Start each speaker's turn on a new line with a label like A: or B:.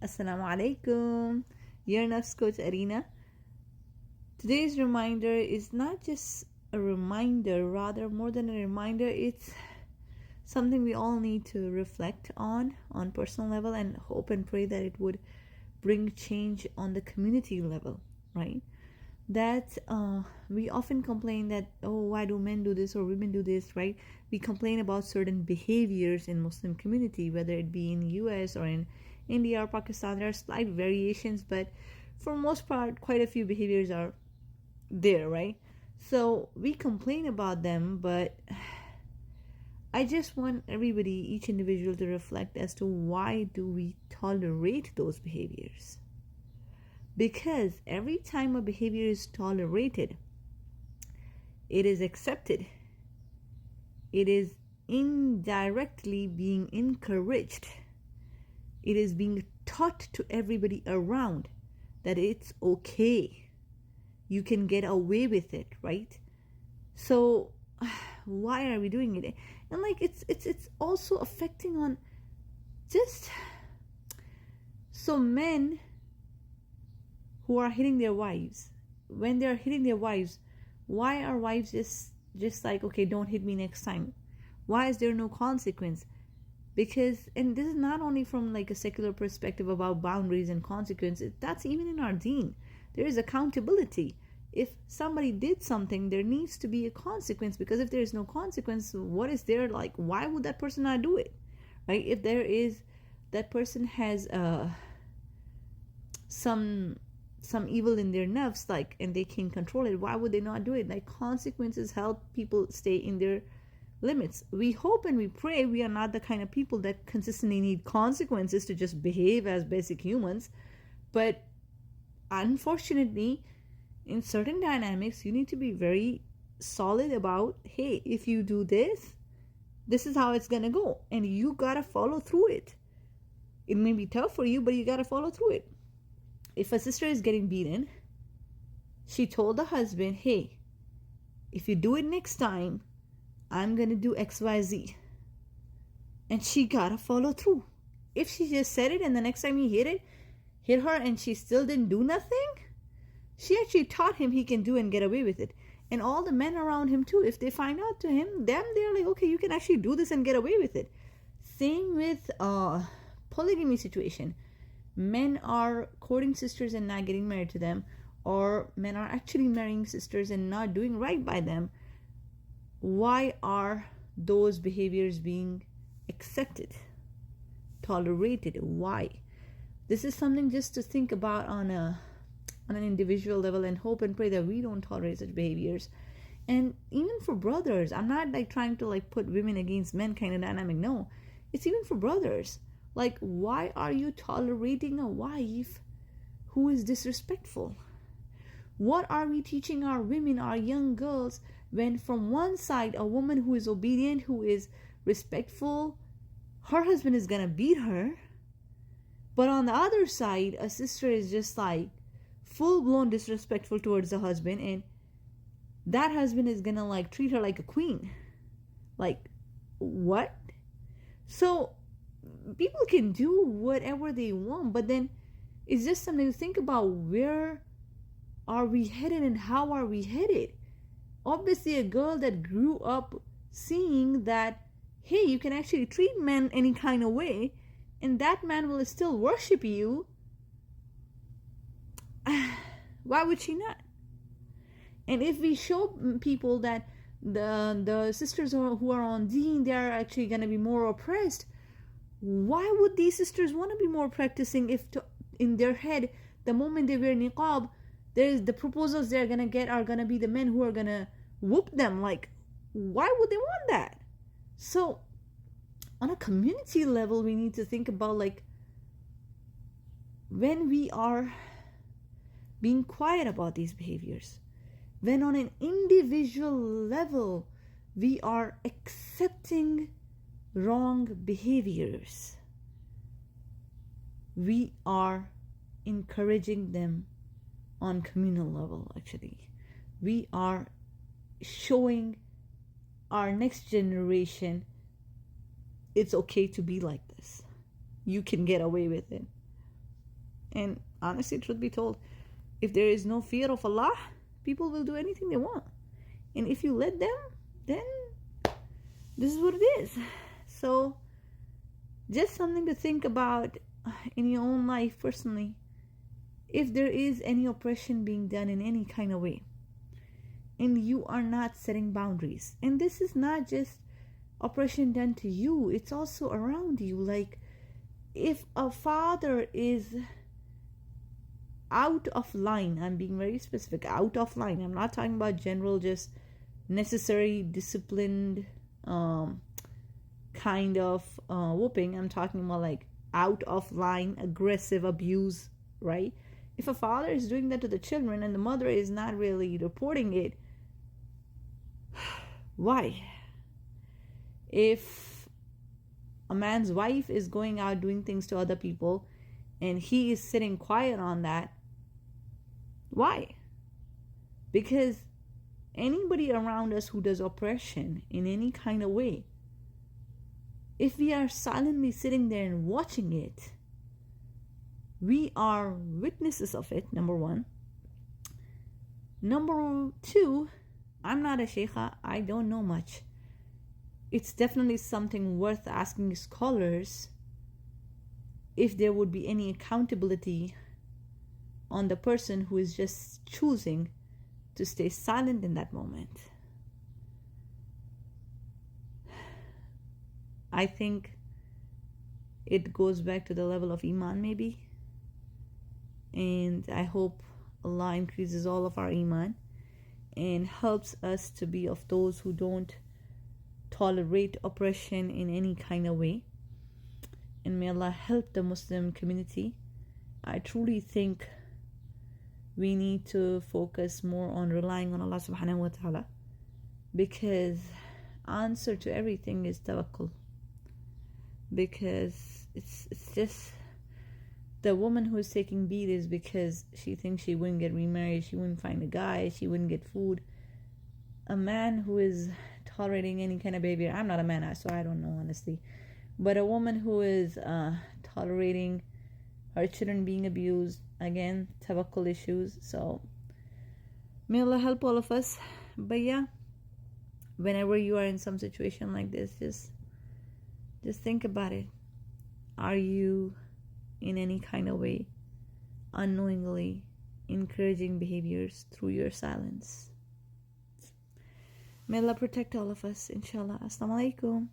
A: Assalamu alaikum. Your Nafs Coach Arena. Today's reminder is not just a reminder, rather, more than a reminder, it's something we all need to reflect on personal level, and hope and pray that it would bring change on the community level, right? That we often complain that, oh, why do men do this or women do this, right? We complain about certain behaviors in Muslim community, whether it be in US or in India or Pakistan. There are slight variations, but for most part quite a few behaviors are there, right? So we complain about them, but I just want everybody, each individual, to reflect as to why do we tolerate those behaviors. Because every time a behavior is tolerated, it is accepted, it is indirectly being encouraged, it is being taught to everybody around that it's okay, you can get away with it, right? So why are we doing it? And like it's also affecting on just, so men who are hitting their wives, when they're hitting their wives, why are wives just like, okay, don't hit me next time? Why is there no consequence? Because, and this is not only from like a secular perspective about boundaries and consequences, that's even in our deen. There is accountability. If somebody did something, there needs to be a consequence, because if there is no consequence, what is there? Like, why would that person not do it, right? If there is, that person has some evil in their nafs, like, and they can control it, why would they not do it? Like, consequences help people stay in their limits. We hope and we pray we are not the kind of people that consistently need consequences to just behave as basic humans. But unfortunately, in certain dynamics, you need to be very solid about, hey, if you do this, this is how it's gonna go, and you gotta follow through it. It may be tough for you, but you gotta follow through it. If a sister is getting beaten, she told the husband, hey, if you do it next time, I'm gonna do XYZ. And she gotta follow through. If she just said it and the next time he hit her and she still didn't do nothing, she actually taught him he can do and get away with it. And all the men around him too, if they find out to him, they're like, okay, you can actually do this and get away with it. Same with polygamy situation. Men are courting sisters and not getting married to them, or men are actually marrying sisters and not doing right by them. Why are those behaviors being accepted, tolerated? Why? This is something just to think about on an individual level, and hope and pray that we don't tolerate such behaviors. And even for brothers, I'm not like trying to like put women against men kind of dynamic. No, it's even for brothers. Like, why are you tolerating a wife who is disrespectful? What are we teaching our women, our young girls, when from one side, a woman who is obedient, who is respectful, her husband is gonna beat her, but on the other side, a sister is just like full-blown disrespectful towards the husband, and that husband is gonna like treat her like a queen. Like, what? So people can do whatever they want, but then it's just something to think about. Where are we headed and how are we headed? Obviously, a girl that grew up seeing that, hey, you can actually treat men any kind of way and that man will still worship you, why would she not? And if we show people that the sisters who are on deen, they are actually going to be more oppressed, why would these sisters want to be more practicing if in their head, the moment they wear niqab, there's the proposals they're going to get are going to be the men who are going to whoop them? Like, why would they want that? So on a community level, we need to think about, like, when we are being quiet about these behaviors, when on an individual level we are accepting wrong behaviors, we are encouraging them on communal level. Actually, we are showing our next generation it's okay to be like this, you can get away with it. And honestly, truth be told, if there is no fear of Allah, people will do anything they want. And if you let them, then this is what it is. So, just something to think about in your own life personally. If there is any oppression being done in any kind of way, and you are not setting boundaries, and this is not just oppression done to you, it's also around you. Like, if a father is out of line, I'm being very specific, out of line, I'm not talking about general, just necessary disciplined kind of whooping. I'm talking about like out of line aggressive abuse, right? If a father is doing that to the children and the mother is not really reporting it, why? If a man's wife is going out doing things to other people and he is sitting quiet on that, why? Because anybody around us who does oppression in any kind of way, if we are silently sitting there and watching it, we are witnesses of it, number one. Number two, I'm not a sheikha, I don't know much. It's definitely something worth asking scholars if there would be any accountability on the person who is just choosing to stay silent in that moment. I think it goes back to the level of iman, maybe. And I hope Allah increases all of our iman and helps us to be of those who don't tolerate oppression in any kind of way. And may Allah help the Muslim community. I truly think we need to focus more on relying on Allah subhanahu wa ta'ala, because answer to everything is tawakkul. Because it's just, the woman who is taking beat is because she thinks she wouldn't get remarried, she wouldn't find a guy, she wouldn't get food. A man who is tolerating any kind of behavior, I'm not a man, so I don't know honestly, but a woman who is tolerating her children being abused, again, tawakkul issues. So may Allah help all of us. But yeah, whenever you are in some situation like this, just think about it. Are you in any kind of way unknowingly encouraging behaviors through your silence? May Allah protect all of us, inshallah. Assalamu alaikum.